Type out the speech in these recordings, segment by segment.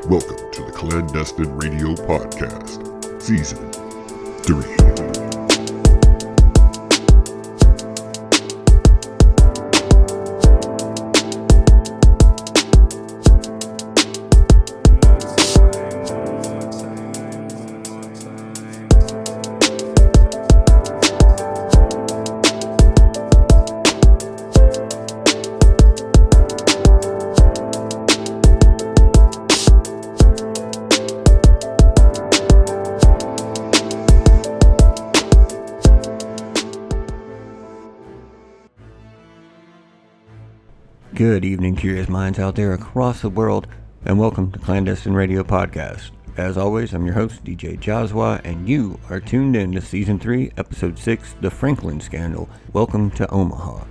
Welcome to the Clandestine Radio Podcast, Season 3. Good evening, curious minds out there across the world, and welcome to Clandestine Radio Podcast. As always, I'm your host, DJ Jazwa, and you are tuned in to Season 3, Episode 6, The Franklin Scandal. Welcome to Omaha.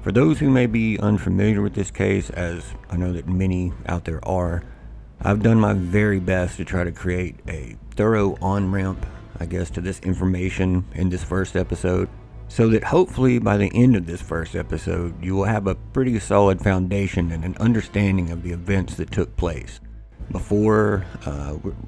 For those who may be unfamiliar with this case, as I know that many out there are, I've done my very best to try to create a thorough on-ramp, to this information in this first episode, so that hopefully by the end of this first episode, you will have a pretty solid foundation and an understanding of the events that took place before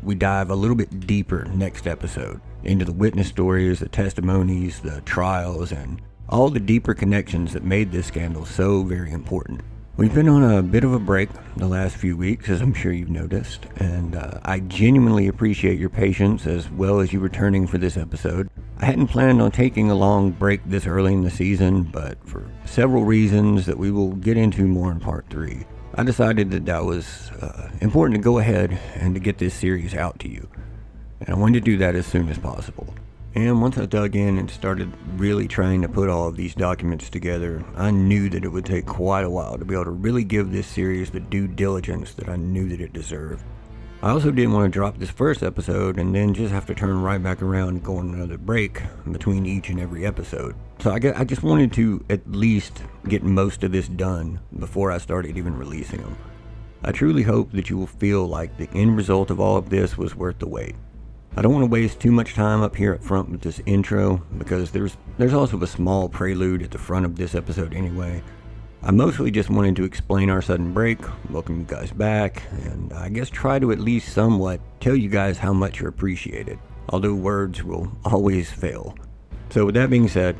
we dive a little bit deeper next episode into the witness stories, the testimonies, the trials, and all the deeper connections that made this scandal so very important. We've been on a bit of a break the last few weeks, as I'm sure you've noticed, and I genuinely appreciate your patience as well as you returning for this episode. I hadn't planned on taking a long break this early in the season, but for several reasons that we will get into more in part 3, I decided that was important to go ahead and to get this series out to you. And I wanted to do that as soon as possible. And once I dug in and started really trying to put all of these documents together, I knew that it would take quite a while to be able to really give this series the due diligence that I knew that it deserved. I also didn't want to drop this first episode and then just have to turn right back around and go on another break between each and every episode. So I just wanted to at least get most of this done before I started even releasing them. I truly hope that you will feel like the end result of all of this was worth the wait. I don't want to waste too much time up here up front with this intro, because there's also a small prelude at the front of this episode anyway. I mostly just wanted to explain our sudden break, welcome you guys back, and I guess try to at least somewhat tell you guys how much you're appreciated, although words will always fail. So with that being said,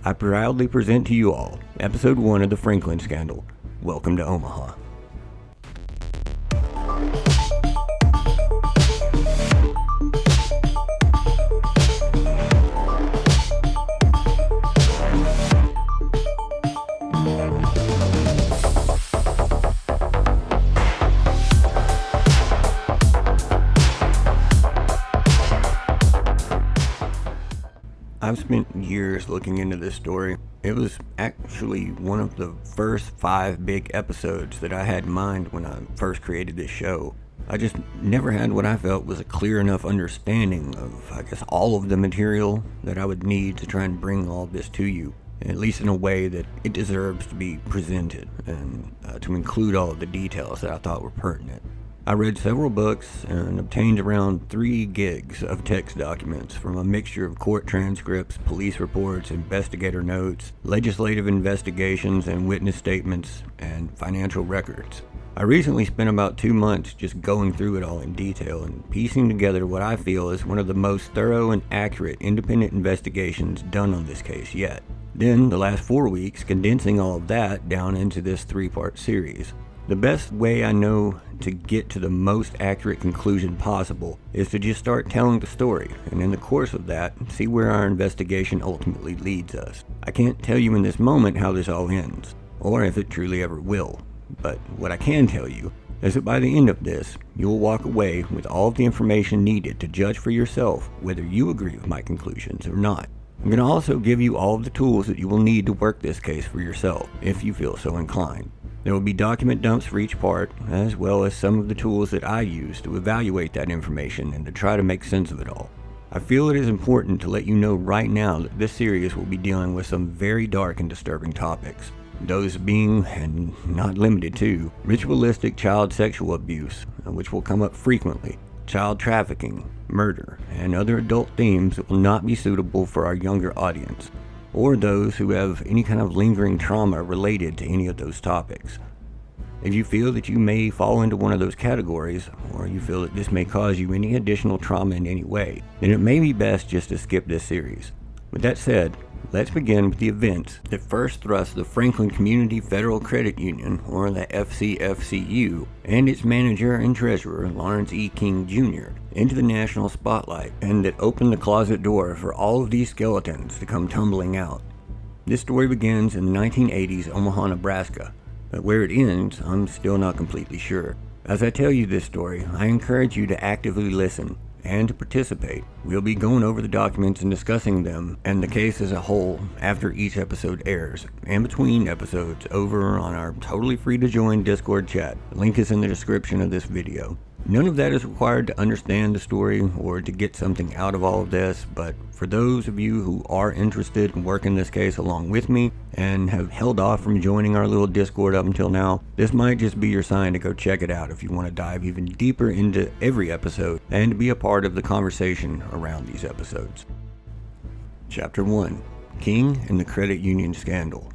I proudly present to you all Episode 1 of The Franklin Scandal. Welcome to Omaha. I've spent years looking into this story. It was actually one of the first 5 big episodes that I had in mind when I first created this show. I just never had what I felt was a clear enough understanding of, all of the material that I would need to try and bring all of this to you, at least in a way that it deserves to be presented, and to include all of the details that I thought were pertinent. I read several books and obtained around 3 gigs of text documents from a mixture of court transcripts, police reports, investigator notes, legislative investigations, and witness statements, and financial records. I recently spent about 2 months just going through it all in detail and piecing together what I feel is one of the most thorough and accurate independent investigations done on this case yet. Then, the last 4 weeks, condensing all of that down into this 3-part series. The best way I know to get to the most accurate conclusion possible is to just start telling the story, and in the course of that, see where our investigation ultimately leads us. I can't tell you in this moment how this all ends, or if it truly ever will, but what I can tell you is that by the end of this, you will walk away with all of the information needed to judge for yourself whether you agree with my conclusions or not. I'm going to also give you all of the tools that you will need to work this case for yourself, if you feel so inclined. There will be document dumps for each part, as well as some of the tools that I use to evaluate that information and to try to make sense of it all. I feel it is important to let you know right now that this series will be dealing with some very dark and disturbing topics. Those being, and not limited to, ritualistic child sexual abuse, which will come up frequently, child trafficking, murder, and other adult themes that will not be suitable for our younger audience, or those who have any kind of lingering trauma related to any of those topics. If you feel that you may fall into one of those categories, or you feel that this may cause you any additional trauma in any way, then it may be best just to skip this series. With that said, let's begin with the events that first thrust the Franklin Community Federal Credit Union, or the FCFCU, and its manager and treasurer, Lawrence E. King Jr., into the national spotlight, and that opened the closet door for all of these skeletons to come tumbling out. This story begins in the 1980s Omaha, Nebraska, but where it ends, I'm still not completely sure. As I tell you this story, I encourage you to actively listen and to participate. We'll be going over the documents and discussing them and the case as a whole after each episode airs, and between episodes over on our totally free to join Discord chat. The link is in the description of this video. None of that is required to understand the story or to get something out of all of this, but for those of you who are interested in working this case along with me and have held off from joining our little Discord up until now, this might just be your sign to go check it out if you want to dive even deeper into every episode and be a part of the conversation around these episodes. Chapter 1. King and the Credit Union Scandal.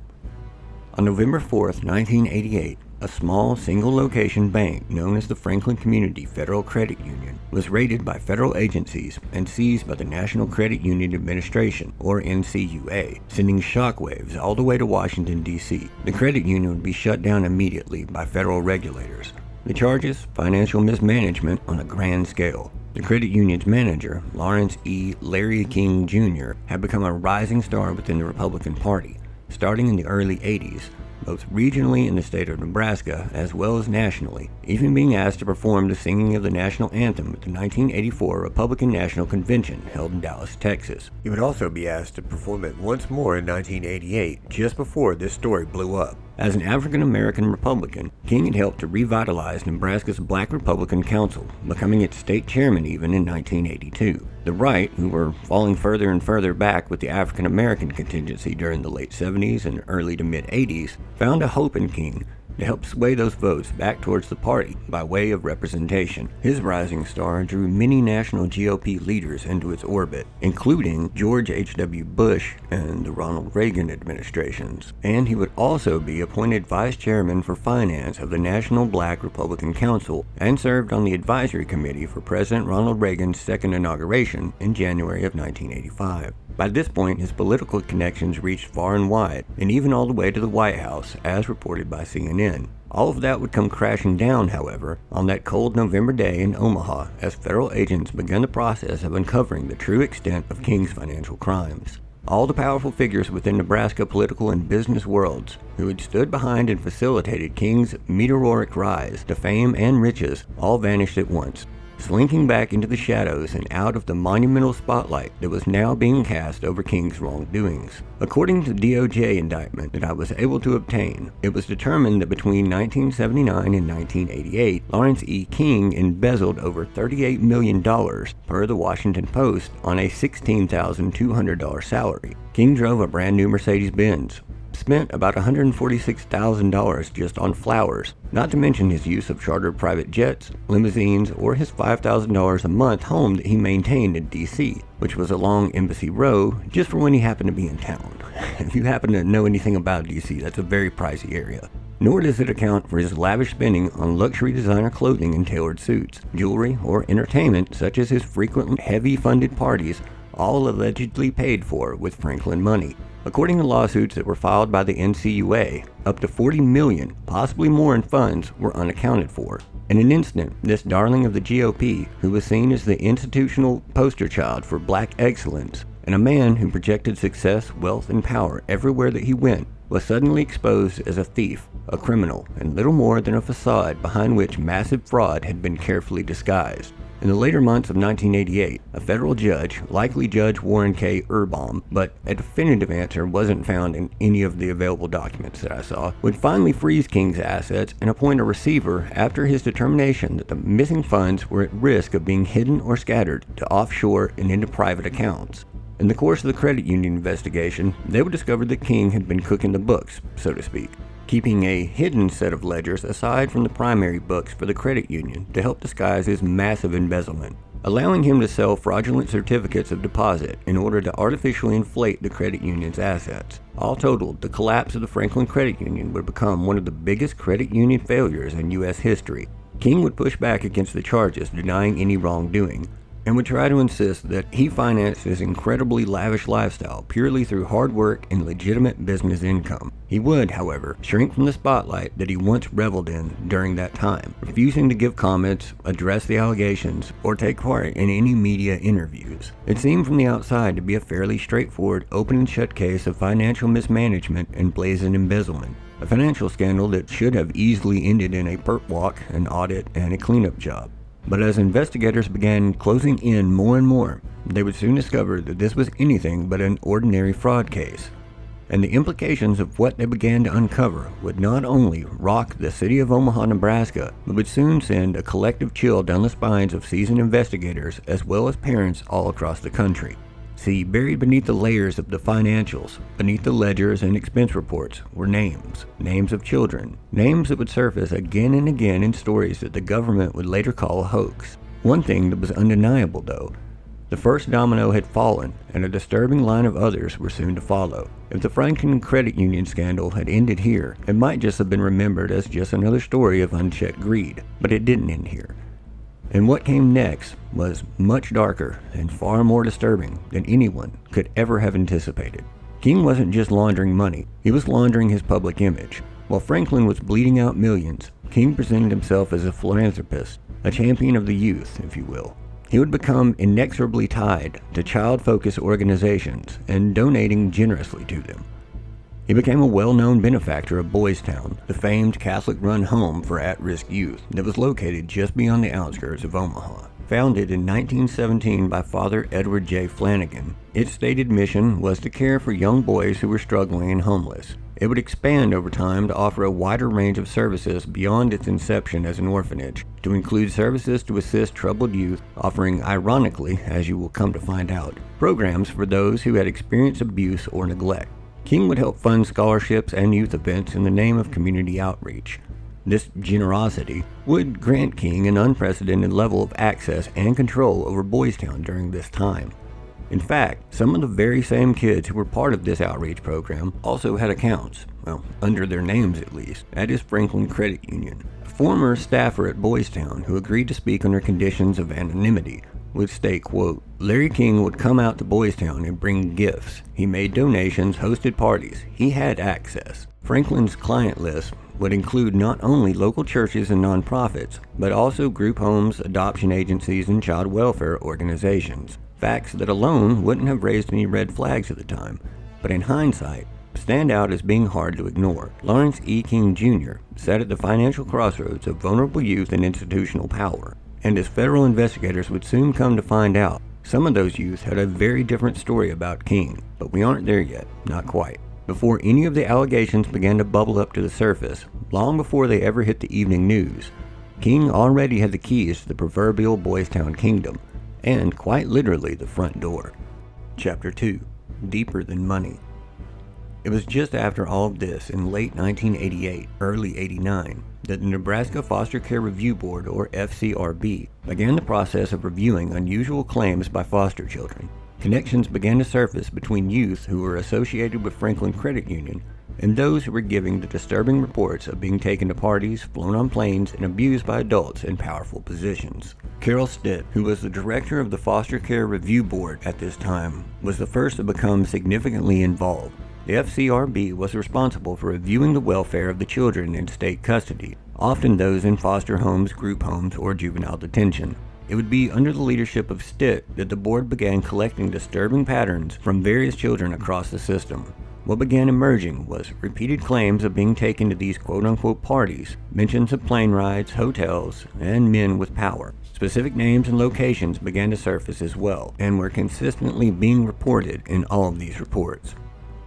On November 4th, 1988, a small single-location bank known as the Franklin Community Federal Credit Union was raided by federal agencies and seized by the National Credit Union Administration, or NCUA, sending shockwaves all the way to Washington, D.C. The credit union would be shut down immediately by federal regulators. The charges? Financial mismanagement on a grand scale. The credit union's manager, Lawrence E. Larry King Jr., had become a rising star within the Republican Party, starting in the early 80s, both regionally in the state of Nebraska as well as nationally, even being asked to perform the singing of the national anthem at the 1984 Republican National Convention held in Dallas, Texas. He would also be asked to perform it once more in 1988, just before this story blew up. As an African-American Republican, King had helped to revitalize Nebraska's Black Republican Council, becoming its state chairman even in 1982. The right, who were falling further and further back with the African-American contingency during the late 70s and early to mid-80s, found a hope in King to help sway those votes back towards the party by way of representation. His rising star drew many national GOP leaders into its orbit, including George H.W. Bush and the Ronald Reagan administrations, and he would also be appointed vice chairman for finance of the National Black Republican Council and served on the advisory committee for President Ronald Reagan's second inauguration in January of 1985. By this point, his political connections reached far and wide, and even all the way to the White House, as reported by CNN. All of that would come crashing down, however, on that cold November day in Omaha as federal agents began the process of uncovering the true extent of King's financial crimes. All the powerful figures within Nebraska political and business worlds who had stood behind and facilitated King's meteoric rise to fame and riches all vanished at once, slinking back into the shadows and out of the monumental spotlight that was now being cast over King's wrongdoings. According to the DOJ indictment that I was able to obtain, it was determined that between 1979 and 1988, Lawrence E. King embezzled over $38 million per the Washington Post on a $16,200 salary. King drove a brand new Mercedes-Benz, spent about $146,000 just on flowers, not to mention his use of chartered private jets, limousines, or his $5,000 a month home that he maintained in D.C., which was along Embassy Row, just for when he happened to be in town. If you happen to know anything about D.C., that's a very pricey area. Nor does it account for his lavish spending on luxury designer clothing and tailored suits, jewelry, or entertainment such as his frequent heavy-funded parties, all allegedly paid for with Franklin money. According to lawsuits that were filed by the NCUA, up to $40 million, possibly more in funds, were unaccounted for. In an instant, this darling of the GOP, who was seen as the institutional poster child for black excellence, and a man who projected success, wealth, and power everywhere that he went, was suddenly exposed as a thief, a criminal, and little more than a facade behind which massive fraud had been carefully disguised. In the later months of 1988, a federal judge, likely Judge Warren K. Urbaum, but a definitive answer wasn't found in any of the available documents that I saw, would finally freeze King's assets and appoint a receiver after his determination that the missing funds were at risk of being hidden or scattered to offshore and into private accounts. In the course of the credit union investigation, they would discover that King had been cooking the books, so to speak, keeping a hidden set of ledgers aside from the primary books for the credit union to help disguise his massive embezzlement. allowing him to sell fraudulent certificates of deposit in order to artificially inflate the credit union's assets. All totaled, the collapse of the Franklin Credit Union would become one of the biggest credit union failures in U.S. history. King would push back against the charges, denying any wrongdoing, and would try to insist that he financed his incredibly lavish lifestyle purely through hard work and legitimate business income. He would, however, shrink from the spotlight that he once reveled in during that time, refusing to give comments, address the allegations, or take part in any media interviews. It seemed from the outside to be a fairly straightforward, open and shut case of financial mismanagement and brazen embezzlement. A financial scandal that should have easily ended in a perp walk, an audit, and a cleanup job. But as investigators began closing in more and more, they would soon discover that this was anything but an ordinary fraud case. And the implications of what they began to uncover would not only rock the city of Omaha, Nebraska, but would soon send a collective chill down the spines of seasoned investigators as well as parents all across the country. See, buried beneath the layers of the financials, beneath the ledgers and expense reports, were names of children, names that would surface again and again in stories that the government would later call a hoax. One thing that was undeniable, though, the first domino had fallen, and a disturbing line of others were soon to follow. If the Franklin Credit Union scandal had ended here, it might just have been remembered as just another story of unchecked greed, but it didn't end here. And what came next was much darker and far more disturbing than anyone could ever have anticipated. King wasn't just laundering money, he was laundering his public image. While Franklin was bleeding out millions, King presented himself as a philanthropist, a champion of the youth, if you will. He would become inexorably tied to child-focused organizations and donating generously to them. He became a well-known benefactor of Boys Town, the famed Catholic-run home for at-risk youth that was located just beyond the outskirts of Omaha. Founded in 1917 by Father Edward J. Flanagan, its stated mission was to care for young boys who were struggling and homeless. It would expand over time to offer a wider range of services beyond its inception as an orphanage, to include services to assist troubled youth, offering, ironically, as you will come to find out, programs for those who had experienced abuse or neglect. King would help fund scholarships and youth events in the name of community outreach. This generosity would grant King an unprecedented level of access and control over Boys Town during this time. In fact, some of the very same kids who were part of this outreach program also had accounts, well, under their names at least, at his Franklin Credit Union. A former staffer at Boys Town who agreed to speak under conditions of anonymity would state, quote, Larry King would come out to Boys Town and bring gifts. He made donations, hosted parties. He had access. Franklin's client list would include not only local churches and nonprofits, but also group homes, adoption agencies, and child welfare organizations. Facts that alone wouldn't have raised any red flags at the time, but in hindsight, stand out as being hard to ignore. Lawrence E. King Jr. sat at the financial crossroads of vulnerable youth and institutional power. And as federal investigators would soon come to find out, some of those youth had a very different story about King, but we aren't there yet, not quite. Before any of the allegations began to bubble up to the surface, long before they ever hit the evening news, King already had the keys to the proverbial Boys Town kingdom, and quite literally the front door. Chapter 2. Deeper Than Money. It was just after all of this in late 1988, early 89, that the Nebraska Foster Care Review Board, or FCRB, began the process of reviewing unusual claims by foster children. Connections began to surface between youth who were associated with Franklin Credit Union and those who were giving the disturbing reports of being taken to parties, flown on planes, and abused by adults in powerful positions. Carol Stitt, who was the director of the Foster Care Review Board at this time, was the first to become significantly involved. The FCRB was responsible for reviewing the welfare of the children in state custody, often those in foster homes, group homes, or juvenile detention. It would be under the leadership of Stitt that the board began collecting disturbing patterns from various children across the system. What began emerging was repeated claims of being taken to these quote-unquote parties, mentions of plane rides, hotels, and men with power. Specific names and locations began to surface as well, and were consistently being reported in all of these reports.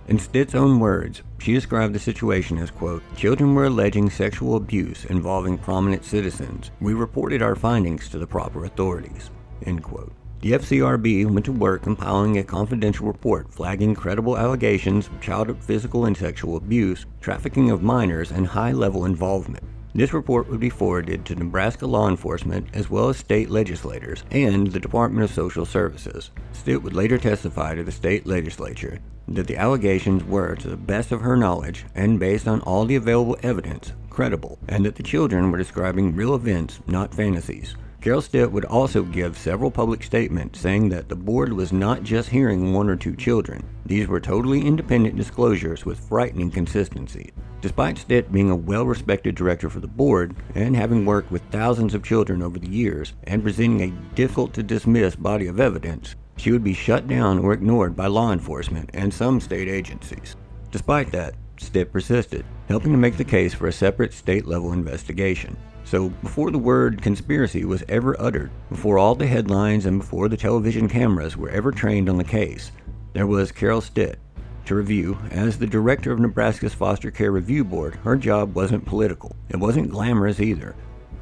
In Stitt's own words, she described the situation as, quote, children were alleging sexual abuse involving prominent citizens. We reported our findings to the proper authorities, end quote. The FCRB went to work compiling a confidential report flagging credible allegations of child physical and sexual abuse, trafficking of minors, and high-level involvement. This report would be forwarded to Nebraska law enforcement as well as state legislators and the Department of Social Services. Stitt would later testify to the state legislature that the allegations were, to the best of her knowledge and based on all the available evidence, credible, and that the children were describing real events, not fantasies. Carol Stitt would also give several public statements saying that the board was not just hearing one or two children. These were totally independent disclosures with frightening consistency. Despite Stitt being a well-respected director for the board and having worked with thousands of children over the years and presenting a difficult-to-dismiss body of evidence, she would be shut down or ignored by law enforcement and some state agencies. Despite that, Stitt persisted, helping to make the case for a separate state-level investigation. So before the word conspiracy was ever uttered, before all the headlines and before the television cameras were ever trained on the case, there was Carol Stitt. To review, as the director of Nebraska's Foster Care Review Board, her job wasn't political. It wasn't glamorous either.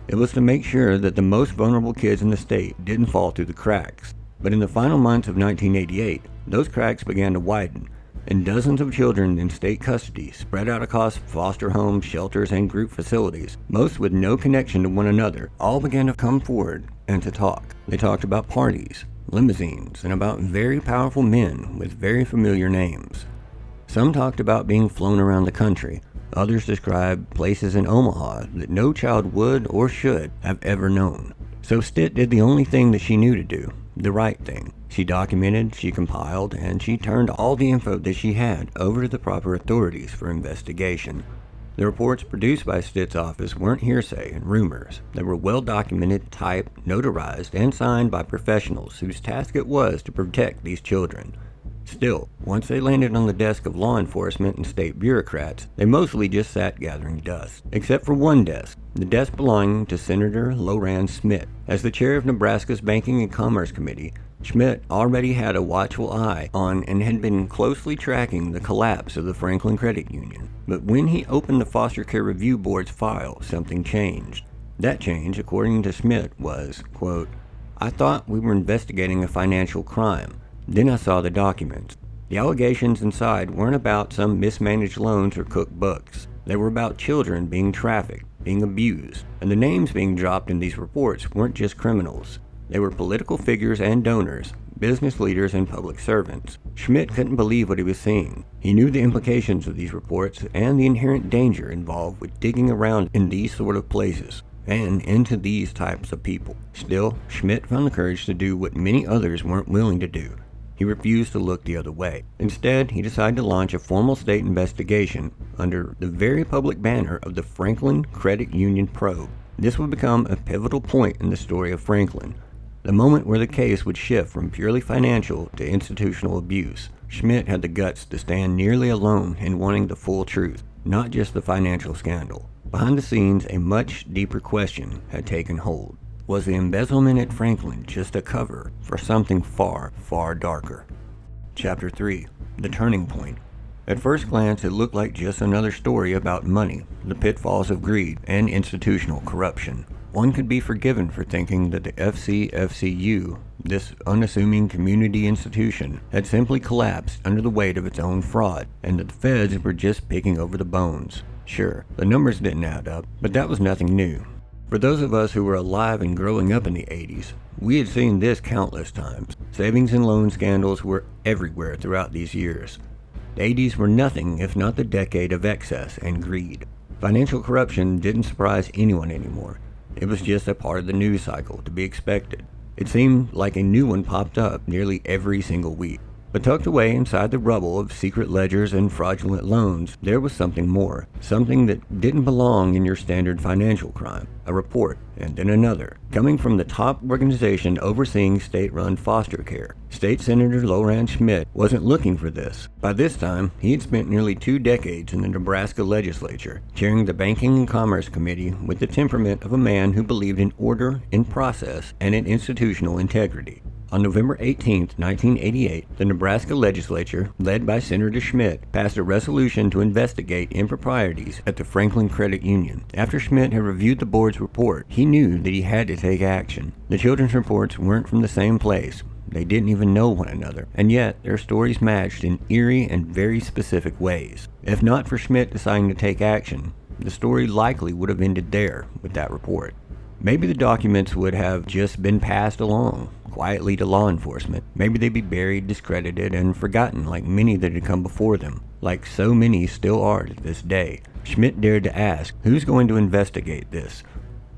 It was to make sure that the most vulnerable kids in the state didn't fall through the cracks. But in the final months of 1988, those cracks began to widen, and dozens of children in state custody, spread out across foster homes, shelters, and group facilities, most with no connection to one another, all began to come forward and to talk. They talked about parties, limousines, and about very powerful men with very familiar names. Some talked about being flown around the country. Others described places in Omaha that no child would or should have ever known. So Stitt did the only thing that she knew to do, the right thing. She documented, she compiled, and she turned all the info that she had over to the proper authorities for investigation. The reports produced by Stitt's office weren't hearsay and rumors. They were well documented, typed, notarized, and signed by professionals whose task it was to protect these children. Still, once they landed on the desk of law enforcement and state bureaucrats, they mostly just sat gathering dust. Except for one desk, the desk belonging to Senator Loran Schmidt. As the chair of Nebraska's Banking and Commerce Committee, Schmidt already had a watchful eye on and had been closely tracking the collapse of the Franklin Credit Union. But when he opened the Foster Care Review Board's file, something changed. That change, according to Schmidt, was, quote, "I thought we were investigating a financial crime. Then I saw the documents. The allegations inside weren't about some mismanaged loans or cooked books. They were about children being trafficked, being abused, and the names being dropped in these reports weren't just criminals. They were political figures and donors, business leaders and public servants." Schmidt couldn't believe what he was seeing. He knew the implications of these reports and the inherent danger involved with digging around in these sort of places and into these types of people. Still, Schmidt found the courage to do what many others weren't willing to do. He refused to look the other way. Instead, he decided to launch a formal state investigation under the very public banner of the Franklin Credit Union Probe. This would become a pivotal point in the story of Franklin, the moment where the case would shift from purely financial to institutional abuse. Schmidt had the guts to stand nearly alone in wanting the full truth, not just the financial scandal. Behind the scenes, a much deeper question had taken hold. Was the embezzlement at Franklin just a cover for something far, far darker? Chapter 3. The Turning Point. At first glance, it looked like just another story about money, the pitfalls of greed, and institutional corruption. One could be forgiven for thinking that the FCFCU, this unassuming community institution, had simply collapsed under the weight of its own fraud, and that the feds were just picking over the bones. Sure, the numbers didn't add up, but that was nothing new. For those of us who were alive and growing up in the 80s, we had seen this countless times. Savings and loan scandals were everywhere throughout these years. The 80s were nothing if not the decade of excess and greed. Financial corruption didn't surprise anyone anymore. It was just a part of the news cycle to be expected. It seemed like a new one popped up nearly every single week. But tucked away inside the rubble of secret ledgers and fraudulent loans, there was something more. Something that didn't belong in your standard financial crime. A report, and then another, coming from the top organization overseeing state-run foster care. State Senator Loran Schmidt wasn't looking for this. By this time, he had spent nearly 2 decades in the Nebraska legislature, chairing the Banking and Commerce Committee with the temperament of a man who believed in order, in process, and in institutional integrity. On November 18, 1988, the Nebraska legislature, led by Senator Schmidt, passed a resolution to investigate improprieties at the Franklin Credit Union. After Schmidt had reviewed the board's report, he knew that he had to take action. The children's reports weren't from the same place. They didn't even know one another, and yet their stories matched in eerie and very specific ways. If not for Schmidt deciding to take action, the story likely would have ended there with that report. Maybe the documents would have just been passed along quietly to law enforcement. Maybe they'd be buried, discredited, and forgotten like many that had come before them, like so many still are to this day. Schmidt dared to ask, who's going to investigate this?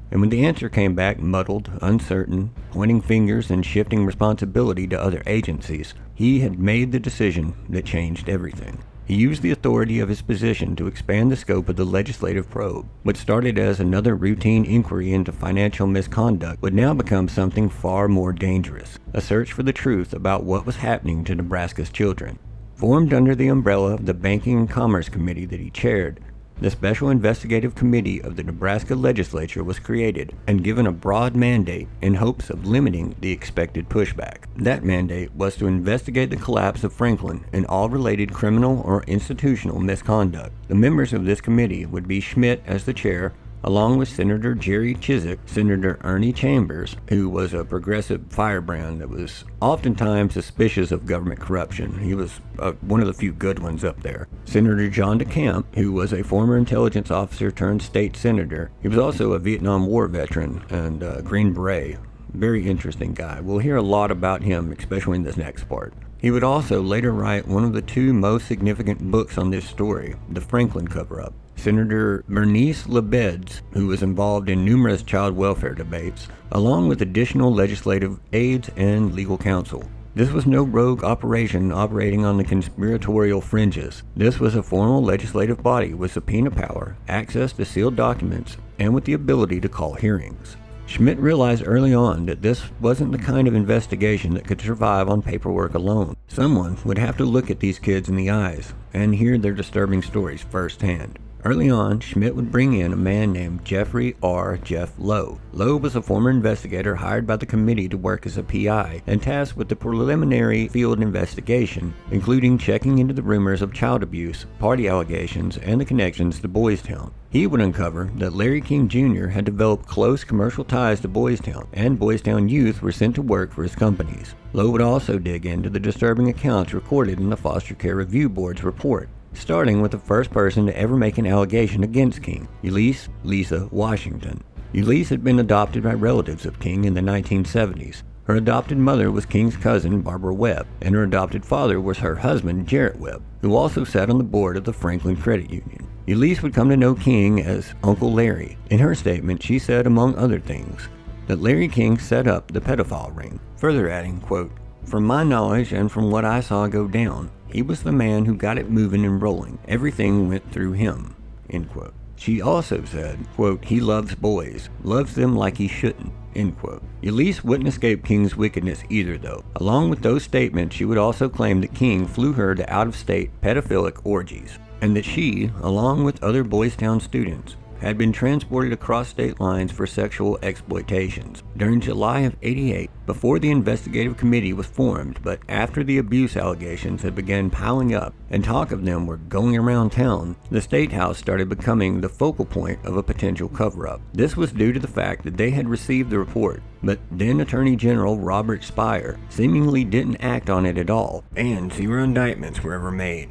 And when the answer came back muddled, uncertain, pointing fingers and shifting responsibility to other agencies, he had made the decision that changed everything. He used the authority of his position to expand the scope of the legislative probe. What started as another routine inquiry into financial misconduct would now become something far more dangerous, a search for the truth about what was happening to Nebraska's children. Formed under the umbrella of the Banking and Commerce Committee that he chaired, the Special Investigative Committee of the Nebraska Legislature was created and given a broad mandate in hopes of limiting the expected pushback. That mandate was to investigate the collapse of Franklin and all related criminal or institutional misconduct. The members of this committee would be Schmidt as the chair, along with Senator Jerry Chiswick, Senator Ernie Chambers, who was a progressive firebrand that was oftentimes suspicious of government corruption. He was one of the few good ones up there. Senator John DeCamp, who was a former intelligence officer turned state senator. He was also a Vietnam War veteran and a Green Beret. Very interesting guy. We'll hear a lot about him, especially in this next part. He would also later write one of the two most significant books on this story, The Franklin Cover-Up. Senator Bernice Lebeds, who was involved in numerous child welfare debates, along with additional legislative aides and legal counsel. This was no rogue operation operating on the conspiratorial fringes. This was a formal legislative body with subpoena power, access to sealed documents, and with the ability to call hearings. Schmidt realized early on that this wasn't the kind of investigation that could survive on paperwork alone. Someone would have to look at these kids in the eyes and hear their disturbing stories firsthand. Early on, Schmidt would bring in a man named Jeffrey R. Jeff Lowe. Lowe was a former investigator hired by the committee to work as a PI and tasked with the preliminary field investigation, including checking into the rumors of child abuse, party allegations, and the connections to Boys Town. He would uncover that Larry King Jr. had developed close commercial ties to Boys Town, and Boys Town youth were sent to work for his companies. Lowe would also dig into the disturbing accounts recorded in the Foster Care Review Board's report, starting with the first person to ever make an allegation against King, Elise Lisa Washington. Elise had been adopted by relatives of King in the 1970s. Her adopted mother was King's cousin, Barbara Webb, and her adopted father was her husband, Jarrett Webb, who also sat on the board of the Franklin Credit Union. Elise would come to know King as Uncle Larry. In her statement, she said, among other things, that Larry King set up the pedophile ring, further adding, quote, "From my knowledge and from what I saw go down, he was the man who got it moving and rolling. Everything went through him," end quote. She also said, quote, "He loves boys, loves them like he shouldn't," end quote. Elise wouldn't escape King's wickedness either, though. Along with those statements, she would also claim that King flew her to out-of-state pedophilic orgies, and that she, along with other Boys Town students, had been transported across state lines for sexual exploitations. During July of '88, before the investigative committee was formed, but after the abuse allegations had begun piling up and talk of them were going around town, the State House started becoming the focal point of a potential cover-up. This was due to the fact that they had received the report, but then Attorney General Robert Spire seemingly didn't act on it at all, and 0 indictments were ever made.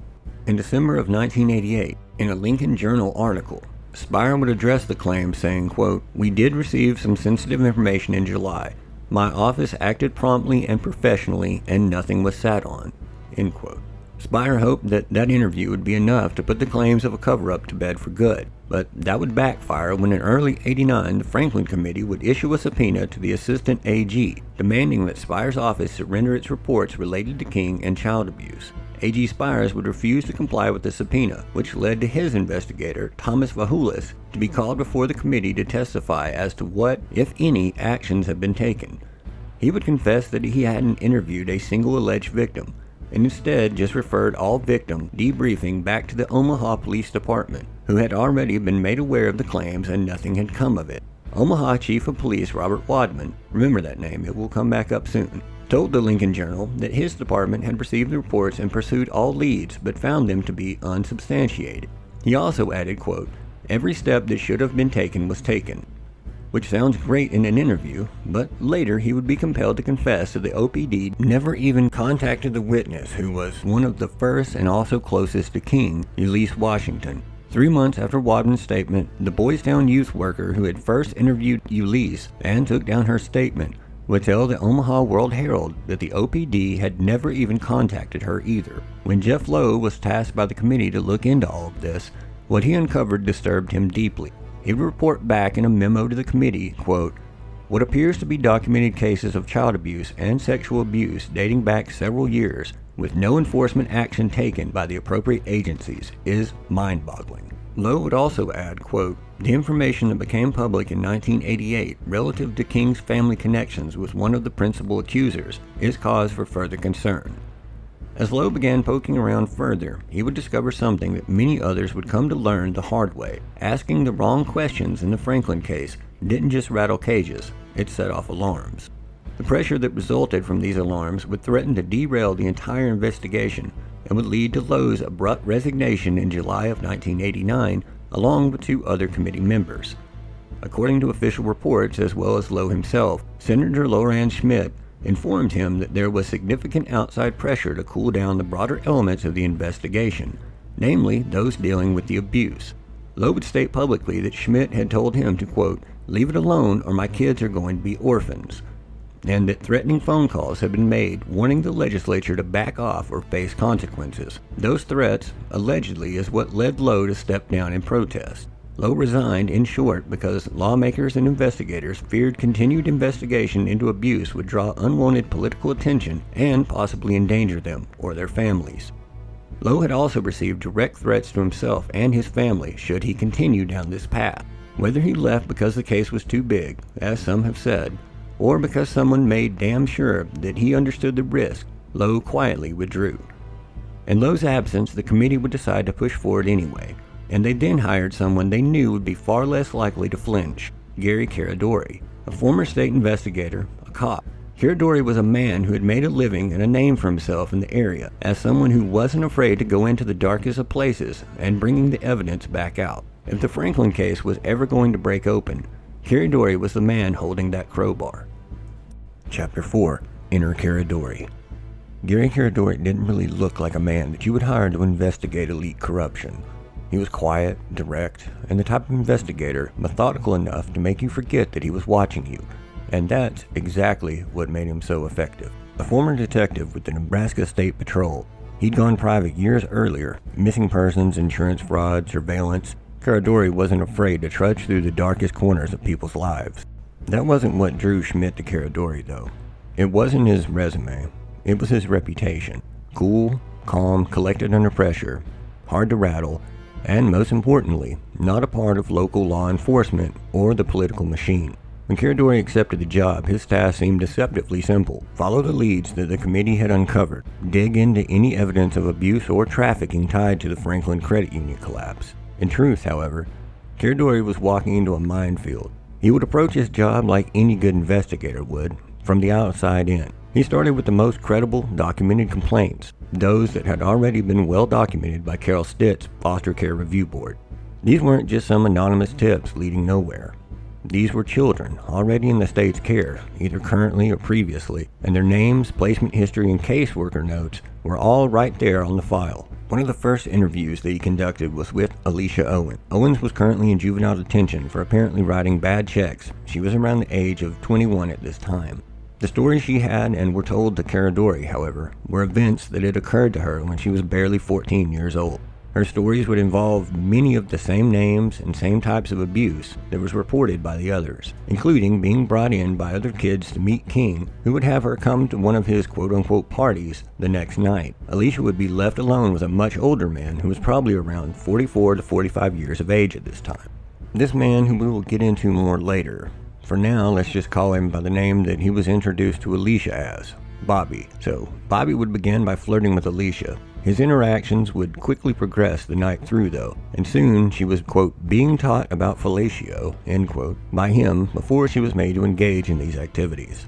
In December of 1988, in a Lincoln Journal article, Spire would address the claim saying, quote, "We did receive some sensitive information in July. My office acted promptly and professionally and nothing was sat on," end quote. Spire hoped that that interview would be enough to put the claims of a cover-up to bed for good, but that would backfire when in early '89 the Franklin Committee would issue a subpoena to the Assistant AG, demanding that Spire's office surrender its reports related to King and child abuse. AG Spires would refuse to comply with the subpoena, which led to his investigator, Thomas Vahulis, to be called before the committee to testify as to what, if any, actions had been taken. He would confess that he hadn't interviewed a single alleged victim, and instead just referred all victim debriefing back to the Omaha Police Department, who had already been made aware of the claims and nothing had come of it. Omaha Chief of Police Robert Wadman, remember that name, it will come back up soon, told the Lincoln Journal that his department had received the reports and pursued all leads but found them to be unsubstantiated. He also added, quote, "Every step that should have been taken was taken," which sounds great in an interview, but later he would be compelled to confess that the OPD never even contacted the witness, who was one of the first and also closest to King, Elise Washington. 3 months after Wadman's statement, the Boys Town youth worker who had first interviewed Ulysses and took down her statement would tell the Omaha World Herald that the OPD had never even contacted her either. When Jeff Lowe was tasked by the committee to look into all of this, what he uncovered disturbed him deeply. He would report back in a memo to the committee, quote, "What appears to be documented cases of child abuse and sexual abuse dating back several years with no enforcement action taken by the appropriate agencies is mind-boggling." Lowe would also add, quote, "The information that became public in 1988 relative to King's family connections with one of the principal accusers is cause for further concern." As Lowe began poking around further, he would discover something that many others would come to learn the hard way. Asking the wrong questions in the Franklin case didn't just rattle cages, it set off alarms. The pressure that resulted from these alarms would threaten to derail the entire investigation and would lead to Lowe's abrupt resignation in July of 1989, along with 2 other committee members. According to official reports, as well as Lowe himself, Senator Loran Schmidt informed him that there was significant outside pressure to cool down the broader elements of the investigation, namely those dealing with the abuse. Lowe would state publicly that Schmidt had told him to, quote, "Leave it alone or my kids are going to be orphans," and that threatening phone calls had been made warning the legislature to back off or face consequences. Those threats, allegedly, is what led Lowe to step down in protest. Lowe resigned, in short, because lawmakers and investigators feared continued investigation into abuse would draw unwanted political attention and possibly endanger them or their families. Lowe had also received direct threats to himself and his family should he continue down this path. Whether he left because the case was too big, as some have said, or because someone made damn sure that he understood the risk, Lowe quietly withdrew. In Lowe's absence, the committee would decide to push forward anyway, and they then hired someone they knew would be far less likely to flinch, Gary Caradori, a former state investigator, a cop. Caradori was a man who had made a living and a name for himself in the area as someone who wasn't afraid to go into the darkest of places and bringing the evidence back out. If the Franklin case was ever going to break open, Caradori was the man holding that crowbar. Chapter 4. Enter Caradori. Gary Caradori didn't really look like a man that you would hire to investigate elite corruption. He was quiet, direct, and the type of investigator methodical enough to make you forget that he was watching you, and that's exactly what made him so effective. A former detective with the Nebraska State Patrol, he'd gone private years earlier, missing persons, insurance fraud, surveillance. Caradori wasn't afraid to trudge through the darkest corners of people's lives. That wasn't what drew Schmidt to Caradori, though. It wasn't his resume. It was his reputation. Cool, calm, collected under pressure, hard to rattle, and most importantly, not a part of local law enforcement or the political machine. When Caradori accepted the job, his task seemed deceptively simple. Follow the leads that the committee had uncovered. Dig into any evidence of abuse or trafficking tied to the Franklin Credit Union collapse. In truth, however, Caradori was walking into a minefield. He would approach his job like any good investigator would, from the outside in. He started with the most credible, documented complaints, those that had already been well documented by Carol Stitt's Foster Care Review Board. These weren't just some anonymous tips leading nowhere. These were children already in the state's care, either currently or previously, and their names, placement history, and caseworker notes were all right there on the file. One of the first interviews that he conducted was with Alicia Owen. Owens was currently in juvenile detention for apparently writing bad checks. She was around the age of 21 at this time. The stories she had and were told to Caradori, however, were events that had occurred to her when she was barely 14 years old. Her stories would involve many of the same names and same types of abuse that was reported by the others, including being brought in by other kids to meet King, who would have her come to one of his quote-unquote parties the next night. Alicia would be left alone with a much older man who was probably around 44 to 45 years of age at this time. This man, who we will get into more later. For now, let's just call him by the name that he was introduced to Alicia as, Bobby. So, Bobby would begin by flirting with Alicia. His interactions would quickly progress the night through, though, and soon she was, quote, being taught about fellatio, end quote, by him before she was made to engage in these activities.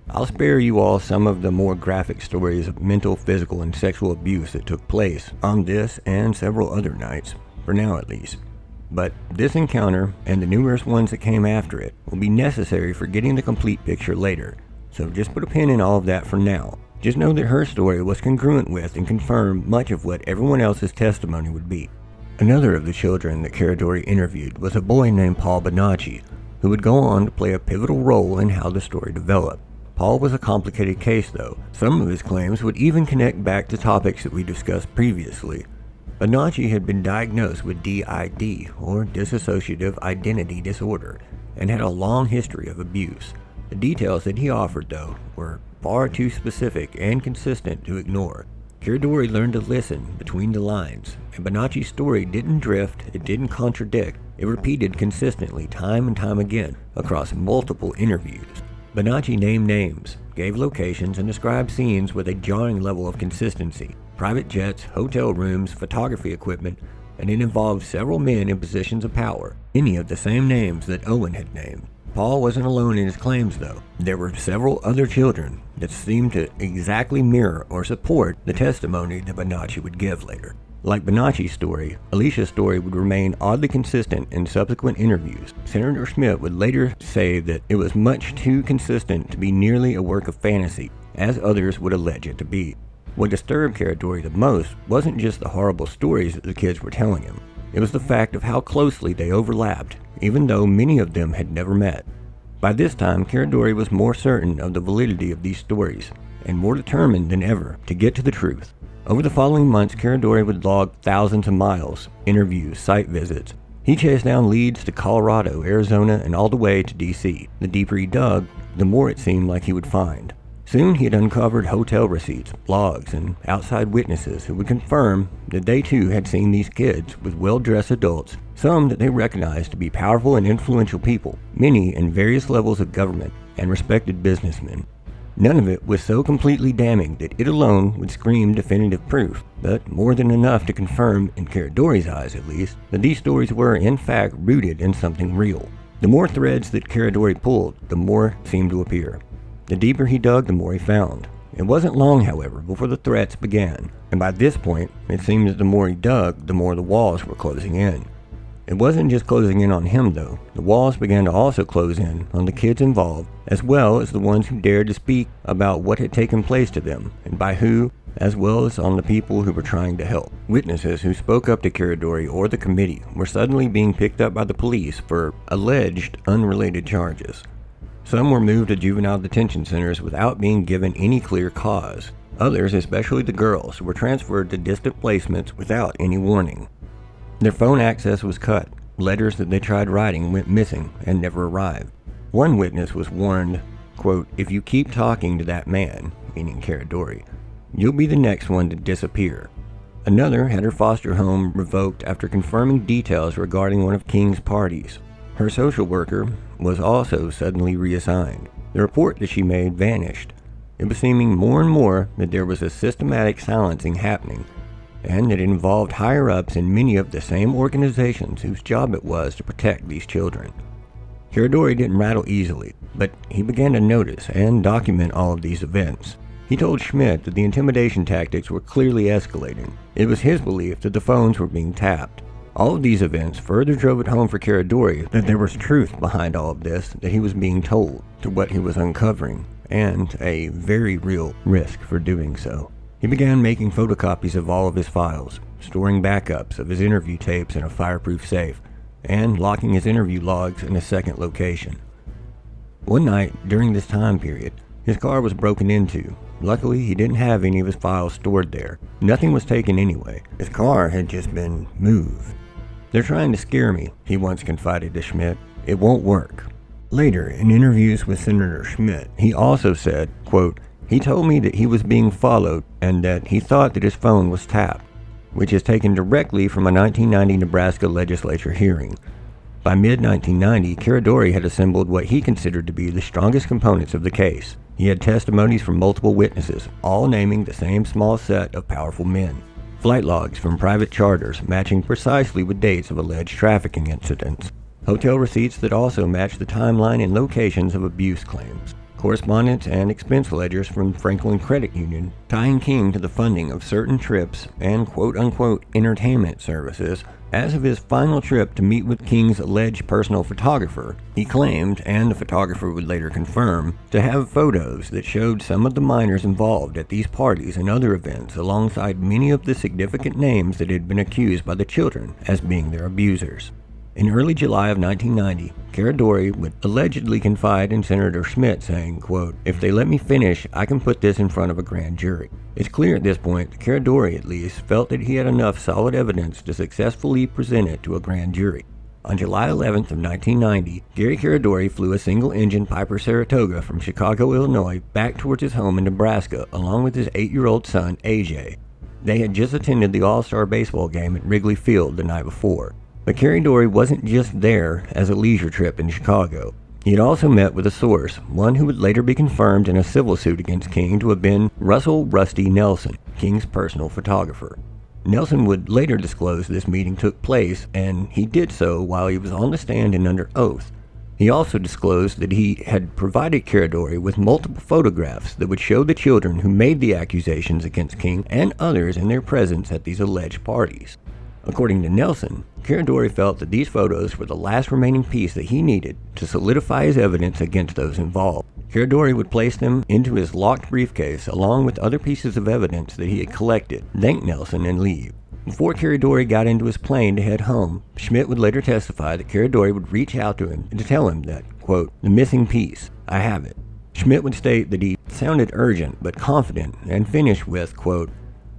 I'll spare you all some of the more graphic stories of mental, physical, and sexual abuse that took place on this and several other nights, for now at least. But this encounter, and the numerous ones that came after it, will be necessary for getting the complete picture later, so just put a pin in all of that for now. Just know that her story was congruent with and confirmed much of what everyone else's testimony would be. Another of the children that Caradori interviewed was a boy named Paul Bonacci, who would go on to play a pivotal role in how the story developed. Paul was a complicated case, though. Some of his claims would even connect back to topics that we discussed previously. Bonacci had been diagnosed with DID, or dissociative identity disorder, and had a long history of abuse. The details that he offered, though, were far too specific and consistent to ignore. Caradori learned to listen between the lines, and Bonacci's story didn't drift, it didn't contradict, it repeated consistently time and time again across multiple interviews. Bonacci named names, gave locations, and described scenes with a jarring level of consistency. Private jets, hotel rooms, photography equipment, and it involved several men in positions of power, many of the same names that Owen had named. Paul wasn't alone in his claims, though. There were several other children that seemed to exactly mirror or support the testimony that Bonacci would give later. Like Bonacci's story, Alicia's story would remain oddly consistent in subsequent interviews. Senator Schmidt would later say that it was much too consistent to be nearly a work of fantasy, as others would allege it to be. What disturbed Caradori the most wasn't just the horrible stories that the kids were telling him. It was the fact of how closely they overlapped, even though many of them had never met. By this time, Caradori was more certain of the validity of these stories, and more determined than ever to get to the truth. Over the following months, Caradori would log thousands of miles, interviews, site visits. He chased down leads to Colorado, Arizona, and all the way to D.C. The deeper he dug, the more it seemed like he would find. Soon he had uncovered hotel receipts, blogs, and outside witnesses who would confirm that they too had seen these kids with well-dressed adults, some that they recognized to be powerful and influential people, many in various levels of government and respected businessmen. None of it was so completely damning that it alone would scream definitive proof, but more than enough to confirm, in Caradori's eyes at least, that these stories were in fact rooted in something real. The more threads that Caradori pulled, the more seemed to appear. The deeper he dug, the more he found. It wasn't long, however, before the threats began, and by this point, it seemed that the more he dug, the more the walls were closing in. It wasn't just closing in on him, though. The walls began to also close in on the kids involved, as well as the ones who dared to speak about what had taken place to them, and by who, as well as on the people who were trying to help. Witnesses who spoke up to Caradori or the committee were suddenly being picked up by the police for alleged unrelated charges. Some were moved to juvenile detention centers without being given any clear cause. Others, especially the girls, were transferred to distant placements without any warning. Their phone access was cut. Letters that they tried writing went missing and never arrived. One witness was warned, quote, "If you keep talking to that man," meaning Caradori, "you'll be the next one to disappear." Another had her foster home revoked after confirming details regarding one of King's parties. Her social worker was also suddenly reassigned. The report that she made vanished. It was seeming more and more that there was a systematic silencing happening, and that it involved higher-ups in many of the same organizations whose job it was to protect these children. Caradori didn't rattle easily, but he began to notice and document all of these events. He told Schmidt that the intimidation tactics were clearly escalating. It was his belief that the phones were being tapped. All of these events further drove it home for Caradori that there was truth behind all of this, that he was being told, to what he was uncovering, and a very real risk for doing so. He began making photocopies of all of his files, storing backups of his interview tapes in a fireproof safe, and locking his interview logs in a second location. One night, during this time period, his car was broken into. Luckily, he didn't have any of his files stored there. Nothing was taken anyway. His car had just been moved. "They're trying to scare me," he once confided to Schmidt. "It won't work." Later, in interviews with Senator Schmidt, he also said, quote, "He told me that he was being followed and that he thought that his phone was tapped," which is taken directly from a 1990 Nebraska legislature hearing. By mid-1990, Caradori had assembled what he considered to be the strongest components of the case. He had testimonies from multiple witnesses, all naming the same small set of powerful men. Flight logs from private charters matching precisely with dates of alleged trafficking incidents. Hotel receipts that also matched the timeline and locations of abuse claims. correspondence and expense ledgers from Franklin Credit Union tying King to the funding of certain trips and quote-unquote entertainment services. As of his final trip to meet with King's alleged personal photographer, he claimed, and the photographer would later confirm, to have photos that showed some of the minors involved at these parties and other events alongside many of the significant names that had been accused by the children as being their abusers. In early July of 1990, Caradori would allegedly confide in Senator Schmidt saying, quote, "If they let me finish, I can put this in front of a grand jury." It's clear at this point that Caradori, at least, felt that he had enough solid evidence to successfully present it to a grand jury. On July 11th of 1990, Gary Caradori flew a single-engine Piper Saratoga from Chicago, Illinois, back towards his home in Nebraska, along with his 8-year-old son, AJ. They had just attended the All-Star baseball game at Wrigley Field the night before. But Caradori wasn't just there as a leisure trip in Chicago. He had also met with a source, one who would later be confirmed in a civil suit against King to have been Russell "Rusty" Nelson, King's personal photographer. Nelson would later disclose this meeting took place, and he did so while he was on the stand and under oath. He also disclosed that he had provided Caradori with multiple photographs that would show the children who made the accusations against King and others in their presence at these alleged parties. According to Nelson, Caradori felt that these photos were the last remaining piece that he needed to solidify his evidence against those involved. Caradori would place them into his locked briefcase along with other pieces of evidence that he had collected, thank Nelson, and leave. Before Caradori got into his plane to head home, Schmidt would later testify that Caradori would reach out to him to tell him that, quote, "The missing piece, I have it." Schmidt would state that he sounded urgent but confident and finished with, quote,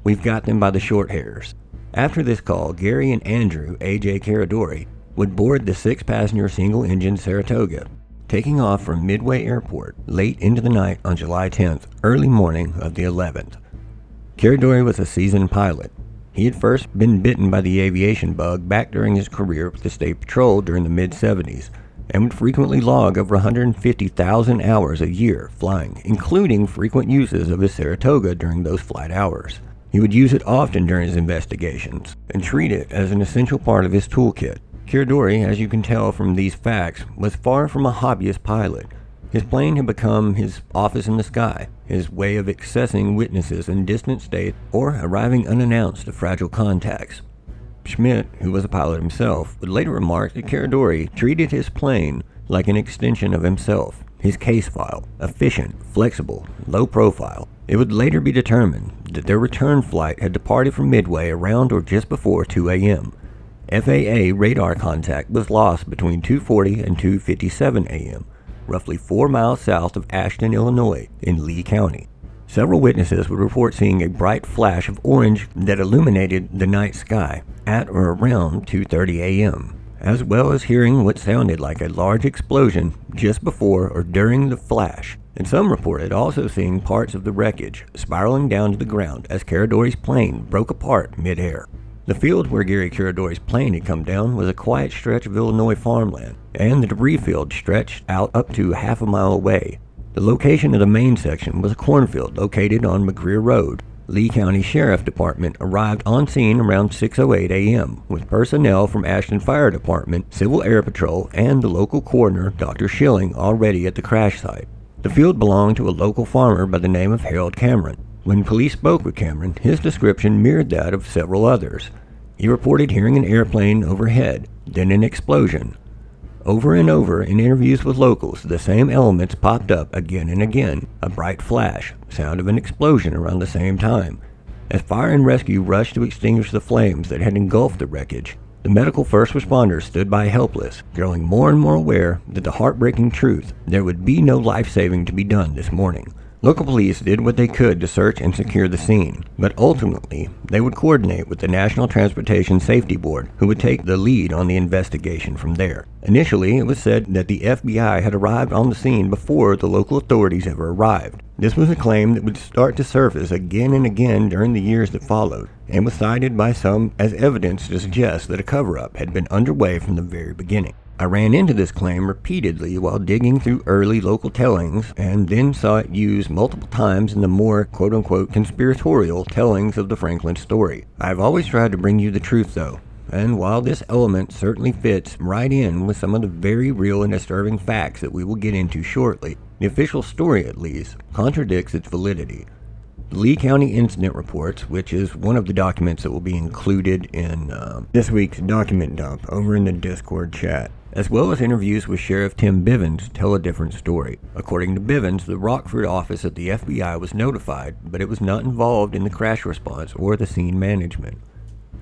"We've got them by the short hairs." After this call, Gary and Andrew, AJ Caradori, would board the 6-passenger single-engine Saratoga, taking off from Midway Airport late into the night on July 10th, early morning of the 11th. Caradori was a seasoned pilot. He had first been bitten by the aviation bug back during his career with the State Patrol during the mid-70s, and would frequently log over 150,000 hours a year flying, including frequent uses of his Saratoga during those flight hours. He would use it often during his investigations and treat it as an essential part of his toolkit. Caradori, as you can tell from these facts, was far from a hobbyist pilot. His plane had become his office in the sky, his way of accessing witnesses in distant states or arriving unannounced to fragile contacts. Schmidt, who was a pilot himself, would later remark that Caradori treated his plane like an extension of himself, his case file, efficient, flexible, low profile. It would later be determined that their return flight had departed from Midway around or just before 2 a.m. FAA radar contact was lost between 2:40 and 2:57 a.m., roughly 4 miles south of Ashton, Illinois, in Lee County. Several witnesses would report seeing a bright flash of orange that illuminated the night sky at or around 2:30 a.m., as well as hearing what sounded like a large explosion just before or during the flash. And some reported also seeing parts of the wreckage spiraling down to the ground as Caradori's plane broke apart mid-air. The field where Gary Caradori's plane had come down was a quiet stretch of Illinois farmland, and the debris field stretched out up to half a mile away. The location of the main section was a cornfield located on McGreer Road. Lee County Sheriff Department arrived on scene around 6:08 a.m. with personnel from Ashton Fire Department, Civil Air Patrol, and the local coroner, Dr. Schilling, already at the crash site. The field belonged to a local farmer by the name of Harold Cameron. When police spoke with Cameron, his description mirrored that of several others. He reported hearing an airplane overhead, then an explosion. Over and over in interviews with locals, the same elements popped up again and again. A bright flash, sound of an explosion around the same time. As fire and rescue rushed to extinguish the flames that had engulfed the wreckage, the medical first responders stood by helpless, growing more and more aware that the heartbreaking truth, there would be no life-saving to be done this morning. Local police did what they could to search and secure the scene, but ultimately, they would coordinate with the National Transportation Safety Board, who would take the lead on the investigation from there. Initially, it was said that the FBI had arrived on the scene before the local authorities ever arrived. This was a claim that would start to surface again and again during the years that followed, and was cited by some as evidence to suggest that a cover-up had been underway from the very beginning. I ran into this claim repeatedly while digging through early local tellings, and then saw it used multiple times in the more quote-unquote conspiratorial tellings of the Franklin story. I've always tried to bring you the truth though, and while this element certainly fits right in with some of the very real and disturbing facts that we will get into shortly, The official story, at least, contradicts its validity. The Lee County Incident Reports, which is one of the documents that will be included in this week's document dump over in the Discord chat, as well as interviews with Sheriff Tim Bivens, tell a different story. According to Bivens, the Rockford office of the FBI was notified, but it was not involved in the crash response or the scene management.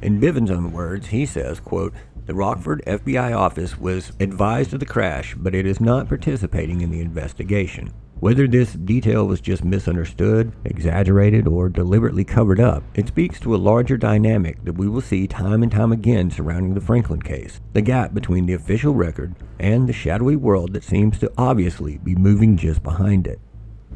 In Bivens' own words, he says, quote, "The Rockford FBI office was advised of the crash, but it is not participating in the investigation." Whether this detail was just misunderstood, exaggerated, or deliberately covered up, it speaks to a larger dynamic that we will see time and time again surrounding the Franklin case, the gap between the official record and the shadowy world that seems to obviously be moving just behind it.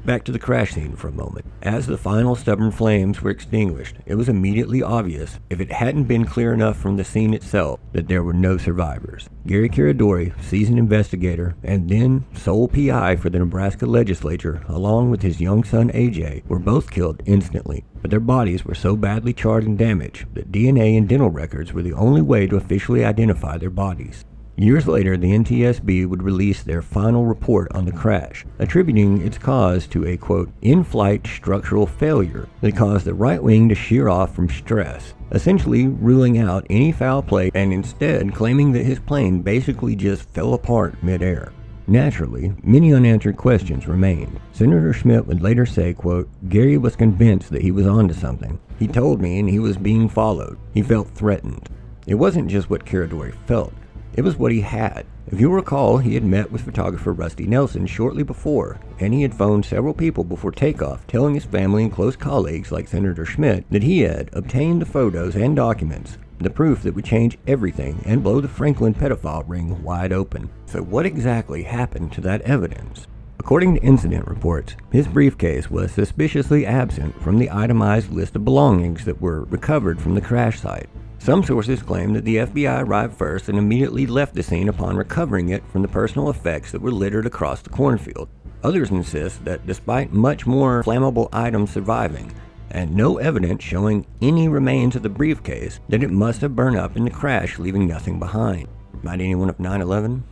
Back to the crash scene for a moment. As the final stubborn flames were extinguished, it was immediately obvious, if it hadn't been clear enough from the scene itself, that there were no survivors. Gary Caradori, seasoned investigator, and then sole PI for the Nebraska legislature, along with his young son AJ, were both killed instantly, but their bodies were so badly charred and damaged that DNA and dental records were the only way to officially identify their bodies. Years later, the NTSB would release their final report on the crash, attributing its cause to a, quote, in-flight structural failure that caused the right wing to shear off from stress, essentially ruling out any foul play and instead claiming that his plane basically just fell apart mid-air. Naturally, many unanswered questions remained. Senator Schmidt would later say, quote, "Gary was convinced that he was onto something. He told me and he was being followed. He felt threatened." It wasn't just what Caradori felt. It was what he had. If you recall, he had met with photographer Rusty Nelson shortly before, and he had phoned several people before takeoff, telling his family and close colleagues like Senator Schmidt that he had obtained the photos and documents, the proof that would change everything and blow the Franklin pedophile ring wide open. So what exactly happened to that evidence? According to incident reports, his briefcase was suspiciously absent from the itemized list of belongings that were recovered from the crash site. Some sources claim that the FBI arrived first and immediately left the scene upon recovering it from the personal effects that were littered across the cornfield. Others insist that despite much more flammable items surviving, and no evidence showing any remains of the briefcase, that it must have burned up in the crash, leaving nothing behind. Might anyone of 9/11?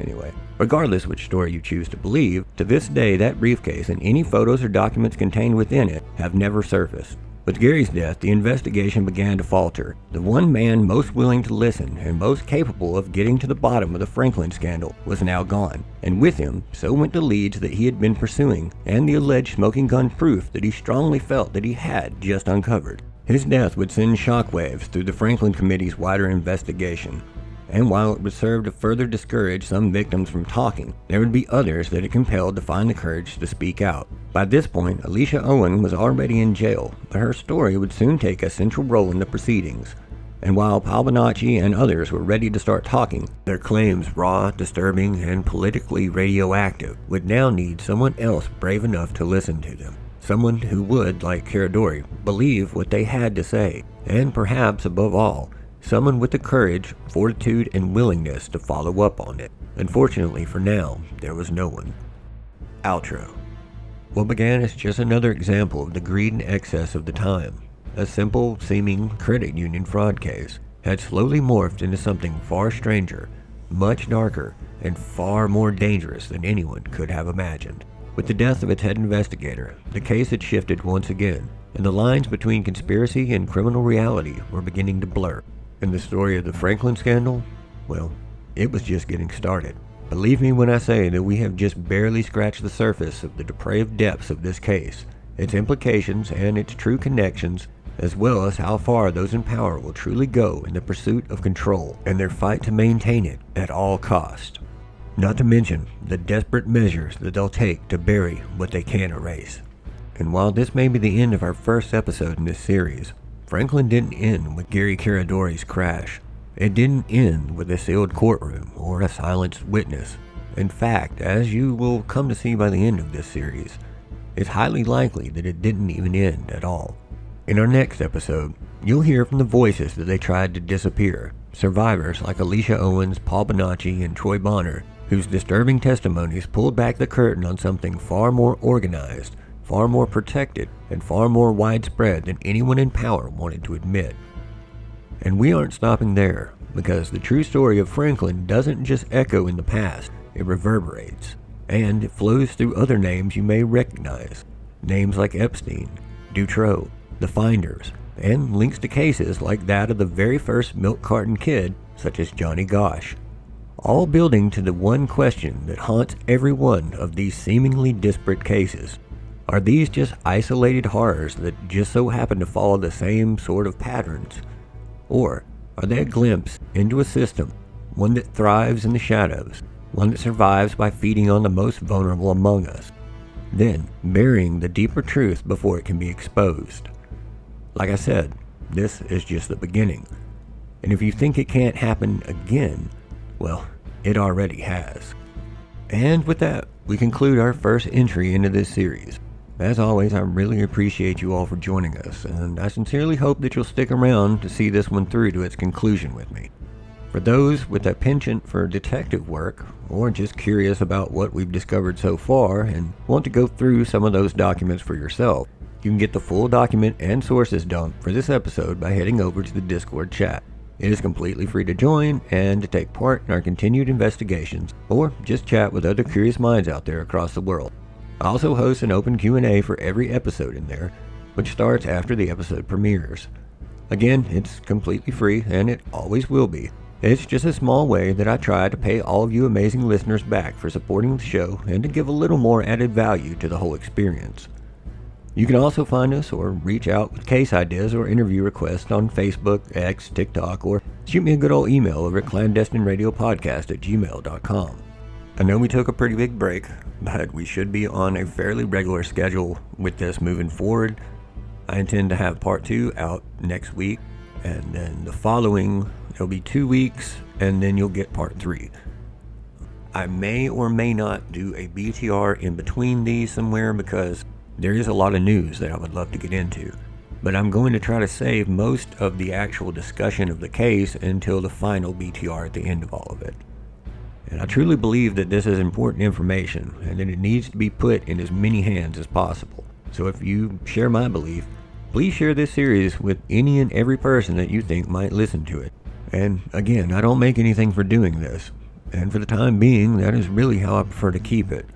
Anyway, regardless which story you choose to believe, to this day that briefcase and any photos or documents contained within it have never surfaced. With Gary's death, the investigation began to falter. The one man most willing to listen and most capable of getting to the bottom of the Franklin scandal was now gone, and with him, so went the leads that he had been pursuing, and the alleged smoking gun proof that he strongly felt that he had just uncovered. His death would send shockwaves through the Franklin Committee's wider investigation. And while it would serve to further discourage some victims from talking, there would be others that it compelled to find the courage to speak out. By this point, Alicia Owen was already in jail, but her story would soon take a central role in the proceedings. And while Palbanacci and others were ready to start talking, their claims raw, disturbing, and politically radioactive would now need someone else brave enough to listen to them. Someone who would, like Caradori, believe what they had to say, and perhaps above all, someone with the courage, fortitude, and willingness to follow up on it. Unfortunately for now, there was no one. Outro. What began as just another example of the greed and excess of the time, a simple, seeming credit union fraud case, had slowly morphed into something far stranger, much darker, and far more dangerous than anyone could have imagined. With the death of its head investigator, the case had shifted once again, and the lines between conspiracy and criminal reality were beginning to blur. And the story of the Franklin scandal? Well, it was just getting started. Believe me when I say that we have just barely scratched the surface of the depraved depths of this case, its implications and its true connections, as well as how far those in power will truly go in the pursuit of control and their fight to maintain it at all cost. Not to mention the desperate measures that they'll take to bury what they can erase. And while this may be the end of our first episode in this series, Franklin didn't end with Gary Caradori's crash. It didn't end with a sealed courtroom or a silenced witness. In fact, as you will come to see by the end of this series, it's highly likely that it didn't even end at all. In our next episode, you'll hear from the voices that they tried to disappear, survivors like Alicia Owens, Paul Bonacci, and Troy Bonner, whose disturbing testimonies pulled back the curtain on something far more organized, far more protected, and far more widespread than anyone in power wanted to admit. And we aren't stopping there, because the true story of Franklin doesn't just echo in the past, it reverberates. and it flows through other names you may recognize. Names like Epstein, Dutroux, the Finders, and links to cases like that of the very first milk carton kid, such as Johnny Gosch. All building to the one question that haunts every one of these seemingly disparate cases. Are these just isolated horrors that just so happen to follow the same sort of patterns? Or are they a glimpse into a system, one that thrives in the shadows, one that survives by feeding on the most vulnerable among us, then burying the deeper truth before it can be exposed? Like I said, this is just the beginning. And if you think it can't happen again, well, it already has. And with that, we conclude our first entry into this series. As always, I really appreciate you all for joining us, and I sincerely hope that you'll stick around to see this one through to its conclusion with me. For those with a penchant for detective work, or just curious about what we've discovered so far and want to go through some of those documents for yourself, you can get the full document and sources dump for this episode by heading over to the Discord chat. It is completely free to join and to take part in our continued investigations, or just chat with other curious minds out there across the world. I also host an open Q&A for every episode in there, which starts after the episode premieres. Again, it's completely free, and it always will be. It's just a small way that I try to pay all of you amazing listeners back for supporting the show and to give a little more added value to the whole experience. You can also find us or reach out with case ideas or interview requests on Facebook, X, TikTok, or shoot me a good old email over at clandestinradiopodcast@gmail.com. I know we took a pretty big break, but we should be on a fairly regular schedule with this moving forward. I intend to have part 2 out next week, and then the following, it'll be 2 weeks, and then you'll get part 3. I may or may not do a BTR in between these somewhere because there is a lot of news that I would love to get into, but I'm going to try to save most of the actual discussion of the case until the final BTR at the end of all of it. And I truly believe that this is important information and that it needs to be put in as many hands as possible. So if you share my belief, please share this series with any and every person that you think might listen to it. And again, I don't make anything for doing this, and for the time being, that is really how I prefer to keep it.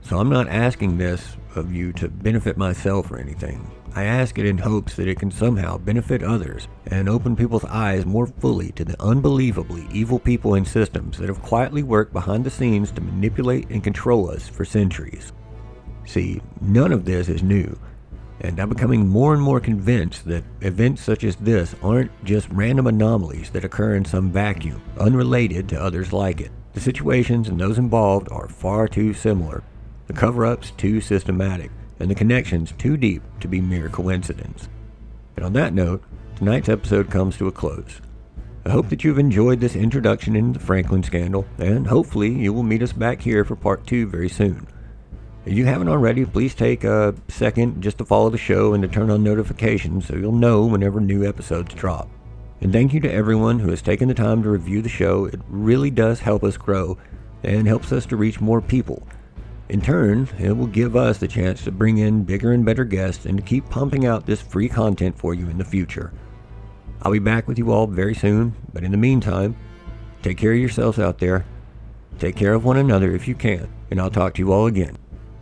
So I'm not asking this of you to benefit myself or anything. I ask it in hopes that it can somehow benefit others and open people's eyes more fully to the unbelievably evil people and systems that have quietly worked behind the scenes to manipulate and control us for centuries. See, none of this is new, and I'm becoming more and more convinced that events such as this aren't just random anomalies that occur in some vacuum, unrelated to others like it. The situations and those involved are far too similar, the cover-ups too systematic, and the connections too deep to be mere coincidence. And on that note, tonight's episode comes to a close. I hope that you've enjoyed this introduction into the Franklin scandal, and hopefully you will meet us back here for part 2 very soon. If you haven't already, please take a second just to follow the show and to turn on notifications so you'll know whenever new episodes drop. And thank you to everyone who has taken the time to review the show. It really does help us grow and helps us to reach more people. In turn, it will give us the chance to bring in bigger and better guests and to keep pumping out this free content for you in the future. I'll be back with you all very soon, but in the meantime, take care of yourselves out there, take care of one another if you can, and I'll talk to you all again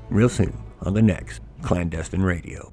real soon on the next Clandestine Radio.